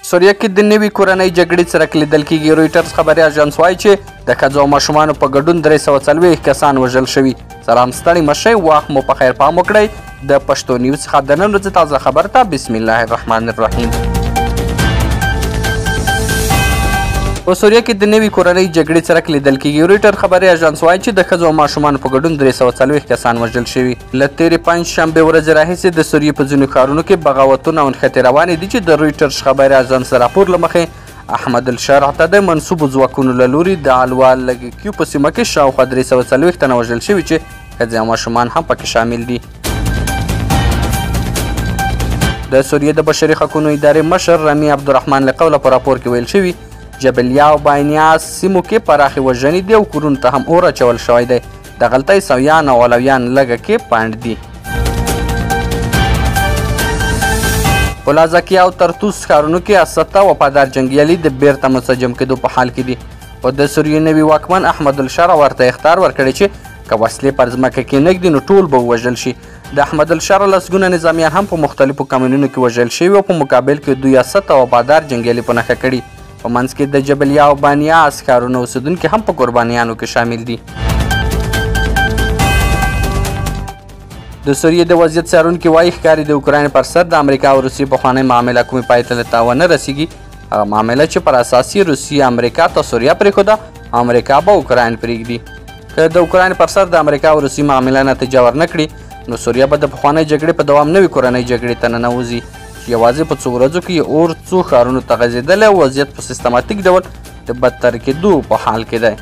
سوریه کې د نوي کورنۍ جګړې څرک لیدل کېږي. رویټرز خبري اژانس وایي چې د ښځو او ماشومانو په ګډون 340 کسان وژل شوي. سلام ستړي مه شئ، وخت مو په خیر پام وکړئ. د پښتو نیوز څخه د نن ورځې تازه خبر ته بسم الله الرحمن الرحیم. په سوریه کې د نوي کورنۍ جګړې څرک لیدل کېږي. رویټر خبري اژانس وایي چې د ښځو او ماشومانو په ګډون 340 کسان وژل شوي. له تېرې پنجشنبې ورځې راهیسې د سوریې په ځینو ښارونو کې بغاوتونه او نښتې روانې دي چې د رویټرز خبري اژانس راپور له مخې احمد الشرع ته د منصوبو ځواکونو له لوري د الوا لږکیو په سیمه کې شاوخوا 340 تنه وژل شوي چې ښځې او ماشومان هم پکې شامل دي. د سوریې د بشري حقونو ادارې مشر رمی عبدالرحمن له قوله په راپور کې ویل شوي جبلیا او باینیاس سیمو کې پراخې وژنې دي او کورونو ته هم اور اچول شوی دی. دغلته عیسویان او علویان لږه کې پاڼډ دي. په لازکیه او ترتوس ښارونو کې 80 وفادار جنګیالي د بیرته منسجم کېدو په حال کې دي. خو د سوریې نوي واکمن احمد الشرع ورته اخطار ورکړی چې که وسلې پر ځمکه کې نږدي نو ټول به ووژل شي. د احمد الشرع لسګونه نظامیان هم په مختلفو کمینونو کې وژل شوي او په مقابل کې دوی 80 وفادار جنګیالي په نښه کړي. په منځ کې د جبلیا او بانیاس ښارونو اوسېدونکي هم په قربانیانو کې شامل دي. د سوریې د وضعیت څارونکي وایي ښکاري د اوکراین پر سر د امریکا او روسیې پخوانۍ معامله کومې پای ته له تاوه نه رسیږي. هغه معامله چې پر اساس یې روسیې امریکا ته سوریه پرېښوده، امریکا به اوکراین پرېږدي. که د اوکراین پر سر د امریکا او روسیې معامله نتیجه ورنه کړي نو سوریه به د پخوانۍ جګړې په دوام نوې کورنۍ جګړې ته ننوځي چې یوازې په څو ورځو کې یې اور څو ښارونو ته غځېدلی او وضعیت په سیستماتیک ډول د بدتر کېدو په حال کې دی.